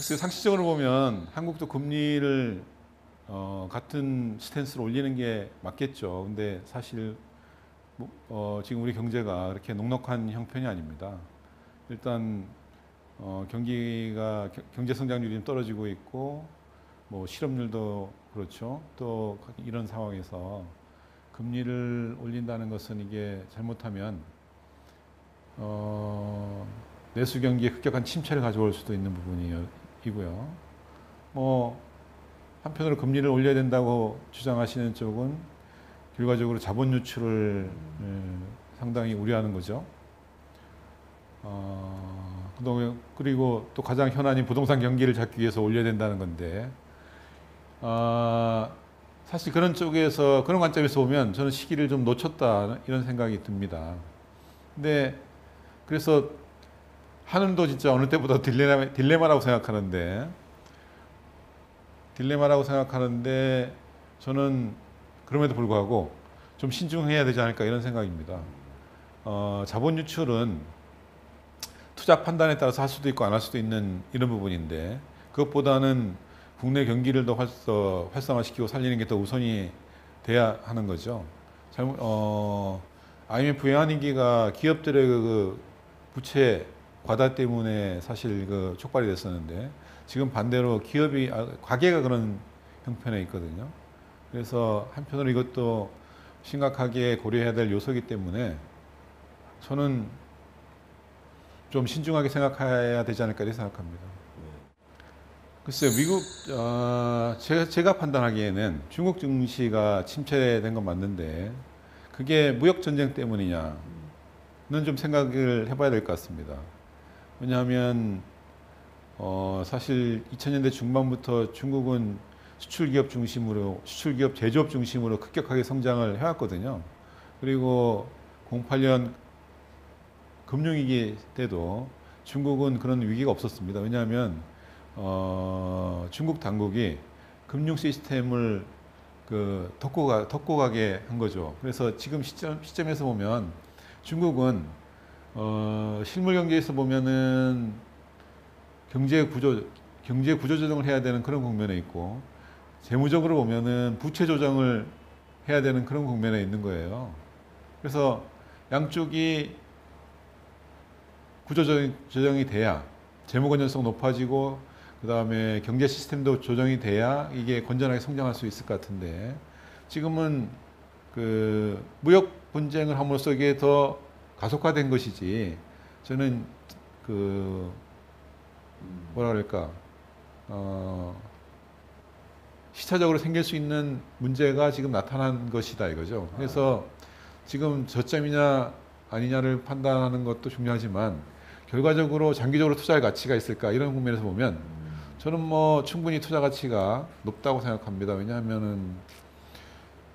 글쎄요, 상식적으로 보면 한국도 금리를 같은 스탠스로 올리는 게 맞겠죠. 근데 사실 지금 우리 경제가 그렇게 넉넉한 형편이 아닙니다. 일단 경기가 경제 성장률이 좀 떨어지고 있고 뭐 실업률도 그렇죠. 또 이런 상황에서 금리를 올린다는 것은 이게 잘못하면 내수 경기에 급격한 침체를 가져올 수도 있는 부분이고요. 뭐 한편으로 금리를 올려야 된다고 주장하시는 쪽은 결과적으로 자본 유출을 상당히 우려하는 거죠. 그리고 또 가장 현안인 부동산 경기를 잡기 위해서 올려야 된다는 건데, 사실 그런 쪽에서, 그런 관점에서 보면 저는 시기를 좀 놓쳤다, 이런 생각이 듭니다. 근데, 그래서 한은도 진짜 어느 때보다 딜레마라고 생각하는데, 저는 그럼에도 불구하고 좀 신중해야 되지 않을까, 이런 생각입니다. 자본 유출은 투자 판단에 따라서 할 수도 있고 안 할 수도 있는 이런 부분인데, 그것보다는 국내 경기를 더 활성화시키고 살리는 게 더 우선이 돼야 하는 거죠. IMF 외환위기가 기업들의 그 부채 과다 때문에 사실 그 촉발이 됐었는데, 지금 반대로 가계가 그런 형편에 있거든요. 그래서 한편으로 이것도 심각하게 고려해야 될 요소이기 때문에 저는 좀 신중하게 생각해야 되지 않을까 이렇게 생각합니다. 글쎄요, 미국 제가 판단하기에는 중국 증시가 침체된 건 맞는데 그게 무역 전쟁 때문이냐는 좀 생각을 해봐야 될 것 같습니다. 왜냐하면 사실 2000년대 중반부터 중국은 수출기업 제조업 중심으로 급격하게 성장을 해왔거든요. 그리고 08년 금융위기 때도 중국은 그런 위기가 없었습니다. 왜냐하면 중국 당국이 금융 시스템을 덮고 가게 한 거죠. 그래서 지금 시점에서 보면 중국은 실물 경제에서 보면은 경제 구조 조정을 해야 되는 그런 국면에 있고, 재무적으로 보면은 부채 조정을 해야 되는 그런 국면에 있는 거예요. 그래서 양쪽이 구조 조정이 돼야 재무 건전성 높아지고, 그 다음에 경제 시스템도 조정이 돼야 이게 건전하게 성장할 수 있을 것 같은데, 지금은 그 무역 분쟁을 함으로써 이게 더 가속화된 것이지, 저는 뭐라 그럴까, 시차적으로 생길 수 있는 문제가 지금 나타난 것이다 이거죠. 그래서 지금 저점이냐 아니냐를 판단하는 것도 중요하지만, 결과적으로 장기적으로 투자할 가치가 있을까, 이런 국면에서 보면 저는 뭐 충분히 투자 가치가 높다고 생각합니다.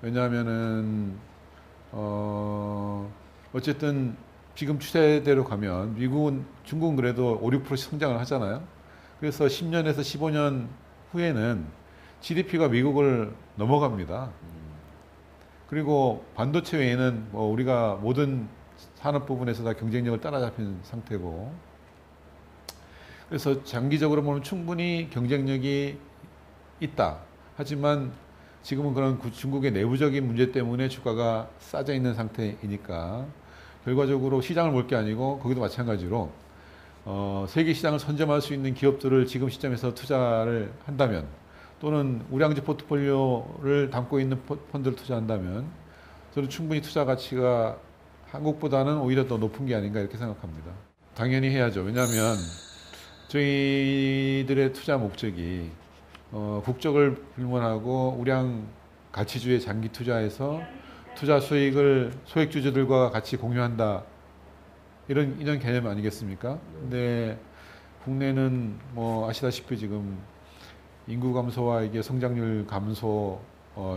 왜냐하면은 어쨌든 지금 추세대로 가면 중국은 그래도 5~6%씩 성장을 하잖아요. 그래서 10년에서 15년 후에는 GDP가 미국을 넘어갑니다. 그리고 반도체 외에는 뭐 우리가 모든 산업 부분에서 다 경쟁력을 따라잡힌 상태고, 그래서 장기적으로 보면 충분히 경쟁력이 있다. 하지만 지금은 그런 중국의 내부적인 문제 때문에 주가가 싸져 있는 상태이니까, 결과적으로 시장을 볼 게 아니고 거기도 마찬가지로 세계 시장을 선점할 수 있는 기업들을 지금 시점에서 투자를 한다면, 또는 우량주 포트폴리오를 담고 있는 펀드를 투자한다면, 저는 충분히 투자 가치가 한국보다는 오히려 더 높은 게 아닌가 이렇게 생각합니다. 당연히 해야죠. 왜냐하면 저희들의 투자 목적이 국적을 불문하고 우량 가치주에 장기 투자해서 투자 수익을 소액주주들과 같이 공유한다, 이런 개념 아니겠습니까? 근데 국내는 뭐 아시다시피 지금 인구 감소와 이게 성장률 감소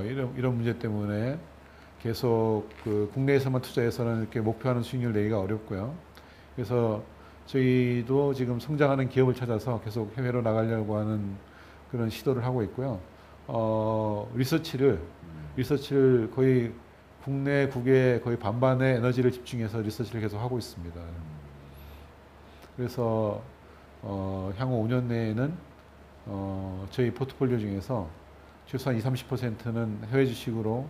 이런 문제 때문에 계속 그 국내에서만 투자해서는 이렇게 목표하는 수익률 내기가 어렵고요. 그래서 저희도 지금 성장하는 기업을 찾아서 계속 해외로 나가려고 하는 그런 시도를 하고 있고요. 리서치를 거의 국내 거의 반반의 에너지를 집중해서 리서치를 계속 하고 있습니다. 그래서 향후 5년 내에는 저희 포트폴리오 중에서 최소한 20-30%는 해외 주식으로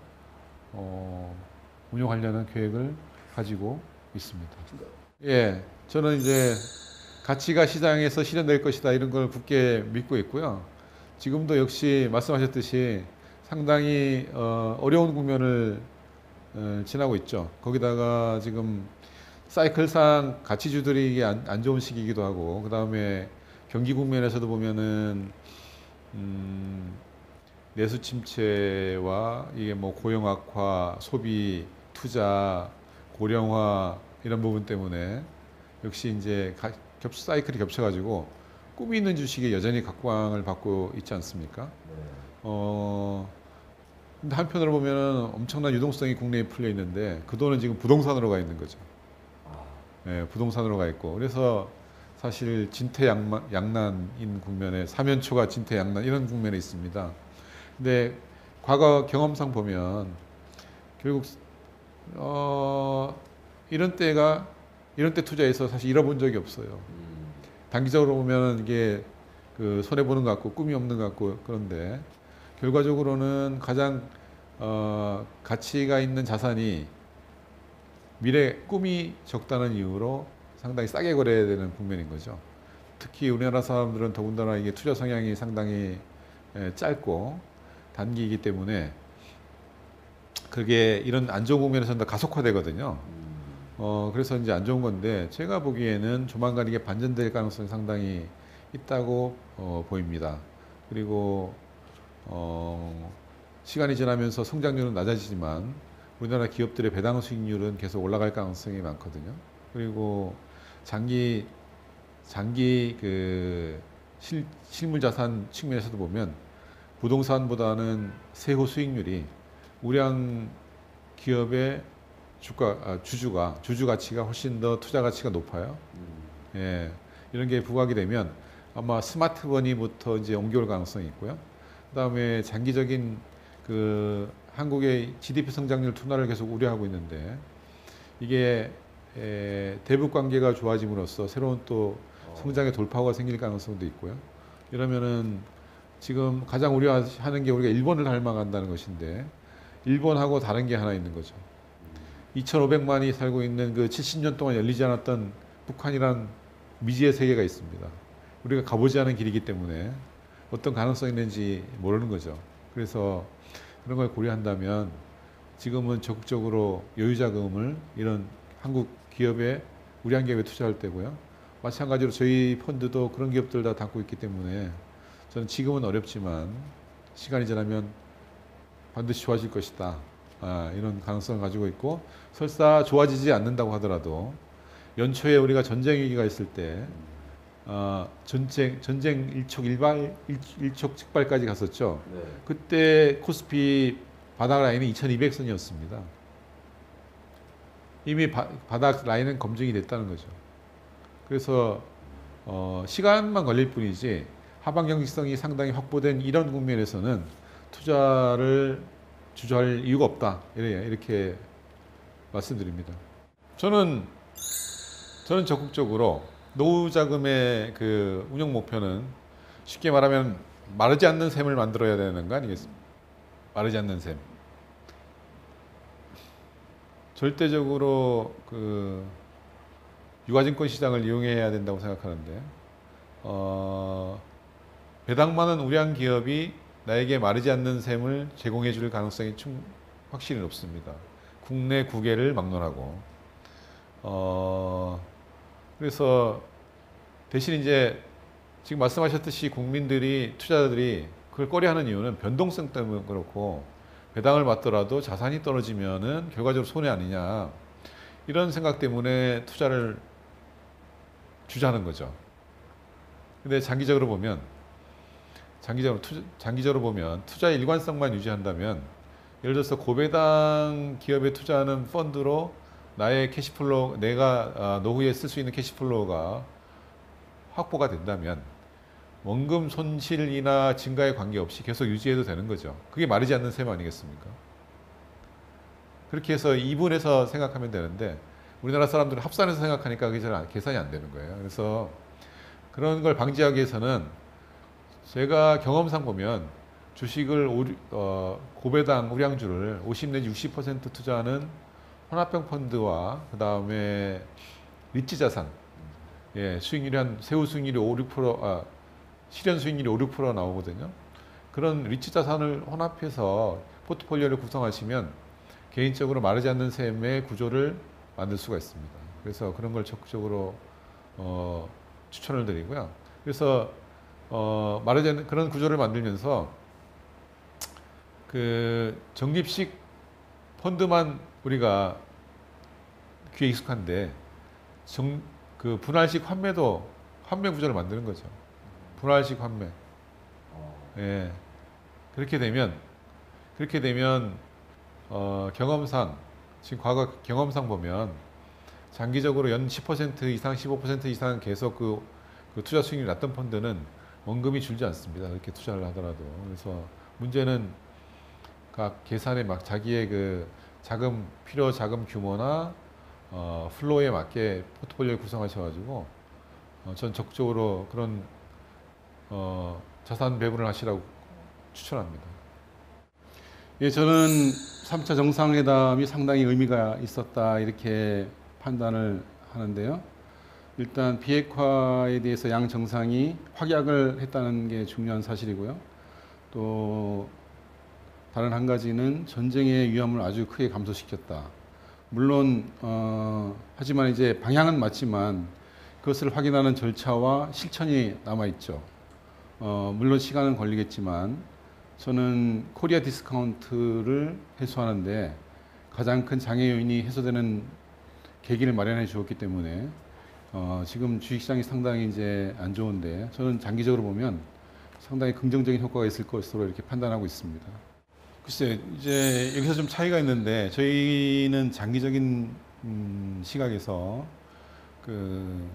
운용하려는 계획을 가지고 있습니다. 예, 저는 이제 가치가 시장에서 실현될 것이다 이런 걸 굳게 믿고 있고요. 지금도 역시 말씀하셨듯이 상당히 어려운 국면을 지나고 있죠. 거기다가 지금 사이클상 가치주들이 이게 안 좋은 시기이기도 하고, 그 다음에 경기 국면에서도 보면은 내수 침체와 이게 뭐 고용 악화, 소비, 투자, 고령화 이런 부분 때문에 역시 이제 사이클이 겹쳐가지고 꿈이 있는 주식이 여전히 각광을 받고 있지 않습니까? 근데 한편으로 보면은 엄청난 유동성이 국내에 풀려 있는데 그 돈은 지금 부동산으로 가 있는 거죠. 예, 부동산으로 가 있고, 그래서 사실 진퇴양난인 국면에 사면초가 진퇴양난 이런 국면에 있습니다. 근데 과거 경험상 보면 결국 이런 때 투자해서 사실 잃어본 적이 없어요. 단기적으로 보면 이게 그 손해 보는 것 같고 꿈이 없는 것 같고, 그런데 결과적으로는 가장 가치가 있는 자산이 미래 꿈이 적다는 이유로 상당히 싸게 거래해야 되는 국면인 거죠. 특히 우리나라 사람들은 더군다나 이게 투자 성향이 상당히 짧고 단기이기 때문에 그게 이런 안 좋은 국면에서는 더 가속화되거든요. 그래서 이제 안 좋은 건데, 제가 보기에는 조만간 이게 반전될 가능성이 상당히 있다고 보입니다. 그리고 시간이 지나면서 성장률은 낮아지지만 우리나라 기업들의 배당 수익률은 계속 올라갈 가능성이 많거든요. 그리고 장기 그 실물 자산 측면에서도 보면 부동산보다는 세후 수익률이 우량 기업의 주주 가치가 훨씬 더 투자 가치가 높아요. 예, 이런 게 부각이 되면 아마 스마트머니부터 이제 옮겨올 가능성이 있고요. 그다음에 장기적인 그 한국의 GDP 성장률 둔화를 계속 우려하고 있는데, 이게 대북 관계가 좋아짐으로써 새로운 또 성장의 돌파구가 생길 가능성도 있고요. 이러면은 지금 가장 우려하는 게 우리가 일본을 닮아간다는 것인데, 일본하고 다른 게 하나 있는 거죠. 2,500만이 살고 있는 그 70년 동안 열리지 않았던 북한이란 미지의 세계가 있습니다. 우리가 가보지 않은 길이기 때문에 어떤 가능성이 있는지 모르는 거죠. 그래서 그런 걸 고려한다면 지금은 적극적으로 여유자금을 이런 한국 기업에, 우량 기업에 투자할 때고요. 마찬가지로 저희 펀드도 그런 기업들 다 담고 있기 때문에 저는 지금은 어렵지만 시간이 지나면 반드시 좋아질 것이다. 이런 가능성을 가지고 있고, 설사 좋아지지 않는다고 하더라도 연초에 우리가 전쟁 위기가 있을 때 전쟁 일촉즉발까지 갔었죠. 네. 그때 코스피 바닥 라인이 2200선이었습니다. 이미 바닥 라인은 검증이 됐다는 거죠. 그래서 시간만 걸릴 뿐이지 하방 경직성이 상당히 확보된 이런 국면에서는 투자를 주저할 이유가 없다. 이렇게 말씀드립니다. 저는 적극적으로 노후 자금의 그 운용 목표는 쉽게 말하면 마르지 않는 샘을 만들어야 되는 거 아니겠습니까? 마르지 않는 샘. 절대적으로 그 유가증권 시장을 이용해야 된다고 생각하는데, 배당 많은 우량 기업이 나에게 마르지 않는 샘을 제공해 줄 가능성이 확실히 높습니다. 국내 국외를 막론하고. 그래서 대신 이제 지금 말씀하셨듯이 국민들이, 투자자들이 그걸 꺼려하는 이유는 변동성 때문에 그렇고, 배당을 받더라도 자산이 떨어지면은 결과적으로 손해 아니냐, 이런 생각 때문에 투자를 주저하는 거죠. 근데 장기적으로 보면 투자의 일관성만 유지한다면, 예를 들어서 고배당 기업에 투자하는 펀드로 나의 캐시플로우, 내가 노후에 쓸 수 있는 캐시플로우가 확보가 된다면 원금 손실이나 증가에 관계없이 계속 유지해도 되는 거죠. 그게 마르지 않는 셈 아니겠습니까? 그렇게 해서 이분해서 생각하면 되는데, 우리나라 사람들은 합산해서 생각하니까 그게 잘 계산이 안 되는 거예요. 그래서 그런 걸 방지하기 위해서는 제가 경험상 보면 주식을 고배당 우량주를 50 내지 60% 투자하는 혼합형 펀드와 그 다음에 리츠 자산, 예, 수익률이 세후 수익률이 5, 6%, 실현 수익률이 5, 6% 나오거든요. 그런 리츠 자산을 혼합해서 포트폴리오를 구성하시면 개인적으로 마르지 않는 셈의 구조를 만들 수가 있습니다. 그래서 그런 걸 적극적으로 추천을 드리고요. 그래서 마르지 않는 그런 구조를 만들면서 그 적립식 펀드만 우리가 귀에 익숙한데 그 분할식 환매 구조를 만드는 거죠. 분할식 환매. 예. 그렇게 되면 경험상 지금 과거 경험상 보면 장기적으로 연 10% 이상, 15% 이상 계속 그 투자 수익률이 났던 펀드는 원금이 줄지 않습니다. 그렇게 투자를 하더라도. 그래서 문제는 각 계산에 막 자기의 그 필요 자금 규모나 플로우에 맞게 포트폴리오를 구성하셔가지고 전 적극적으로 그런 자산 배분을 하시라고 추천합니다. 예, 저는 3차 정상회담이 상당히 의미가 있었다 이렇게 판단을 하는데요. 일단 비핵화에 대해서 양 정상이 확약을 했다는 게 중요한 사실이고요. 또 다른 한 가지는 전쟁의 위험을 아주 크게 감소시켰다. 물론 하지만 이제 방향은 맞지만 그것을 확인하는 절차와 실천이 남아 있죠. 물론 시간은 걸리겠지만 저는 코리아 디스카운트를 해소하는데 가장 큰 장애 요인이 해소되는 계기를 마련해 주었기 때문에 지금 주식시장이 상당히 이제 안 좋은데 저는 장기적으로 보면 상당히 긍정적인 효과가 있을 것으로 이렇게 판단하고 있습니다. 글쎄 이제 여기서 좀 차이가 있는데 저희는 장기적인 시각에서 그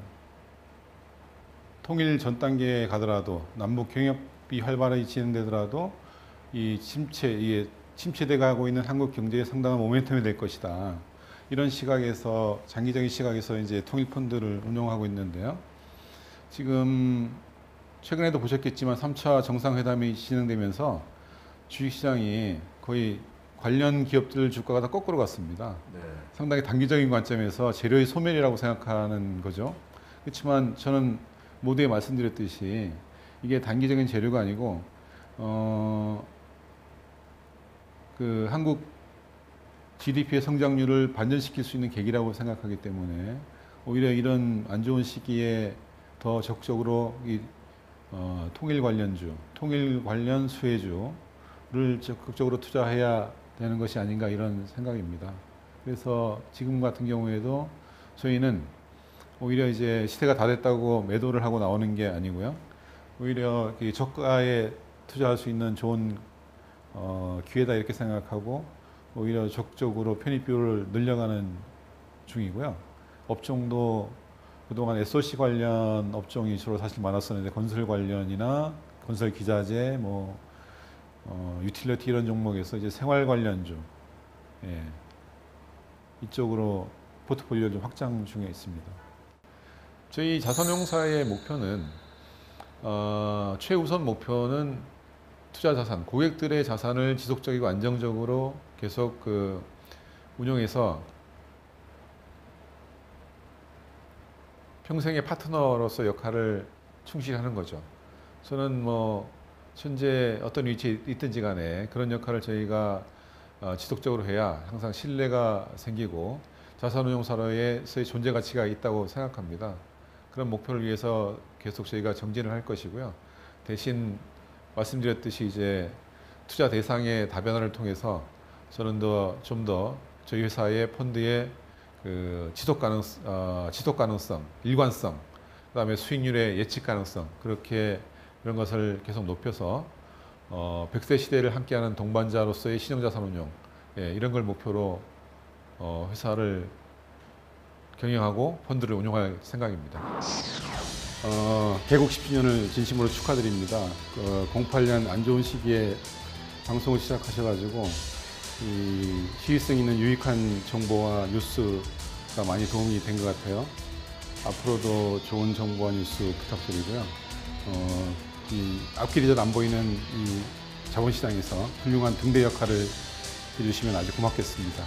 통일 전 단계에 가더라도 남북 경협이 활발히 진행되더라도 이게 침체돼 가고 있는 한국 경제에 상당한 모멘텀이 될 것이다. 이런 시각에서 장기적인 시각에서 이제 통일 펀드를 운영하고 있는데요. 지금 최근에도 보셨겠지만 3차 정상회담이 진행되면서 주식시장이 거의 관련 기업들 주가가 다 거꾸로 갔습니다. 네. 상당히 단기적인 관점에서 재료의 소멸이라고 생각하는 거죠. 그렇지만 저는 모두에 말씀드렸듯이 이게 단기적인 재료가 아니고 그 한국 GDP의 성장률을 반전시킬 수 있는 계기라고 생각하기 때문에 오히려 이런 안 좋은 시기에 더 적극적으로 통일 관련주, 통일 관련 수혜주를 적극적으로 투자해야 되는 것이 아닌가 이런 생각입니다. 그래서 지금 같은 경우에도 저희는 오히려 이제 시대가 다 됐다고 매도를 하고 나오는 게 아니고요. 오히려 저가에 투자할 수 있는 좋은 기회다 이렇게 생각하고 오히려 적극적으로 편입비율을 늘려가는 중이고요. 업종도 그동안 SOC 관련 업종이 주로 사실 많았었는데 건설 관련이나 건설 기자재, 유틸리티 이런 종목에서 이제 생활 관련주, 예, 이쪽으로 포트폴리오를 좀 확장 중에 있습니다. 저희 자산운용사의 목표는 최우선 목표는 투자 자산, 고객들의 자산을 지속적이고 안정적으로 계속 운용해서 평생의 파트너로서 역할을 충실히 하는 거죠. 저는 현재 어떤 위치에 있든지 간에 그런 역할을 저희가 지속적으로 해야 항상 신뢰가 생기고 자산운용사로서의 존재 가치가 있다고 생각합니다. 그런 목표를 위해서 계속 저희가 정진을 할 것이고요. 대신 말씀드렸듯이 이제 투자 대상의 다변화를 통해서 저는 좀 더 저희 회사의 펀드의 지속 가능성, 일관성, 그다음에 수익률의 예측 가능성 그렇게 이런 것을 계속 높여서 100세 시대를 함께하는 동반자로서의 신용자산운용, 예, 이런 걸 목표로 회사를 경영하고 펀드를 운영할 생각입니다. 개국 10주년을 진심으로 축하드립니다. 08년 안 좋은 시기에 방송을 시작하셔가지고 이 시의성 있는 유익한 정보와 뉴스가 많이 도움이 된 것 같아요. 앞으로도 좋은 정보와 뉴스 부탁드리고요. 이 앞길이 잘 안 보이는 이 자본시장에서 훌륭한 등대 역할을 해주시면 아주 고맙겠습니다.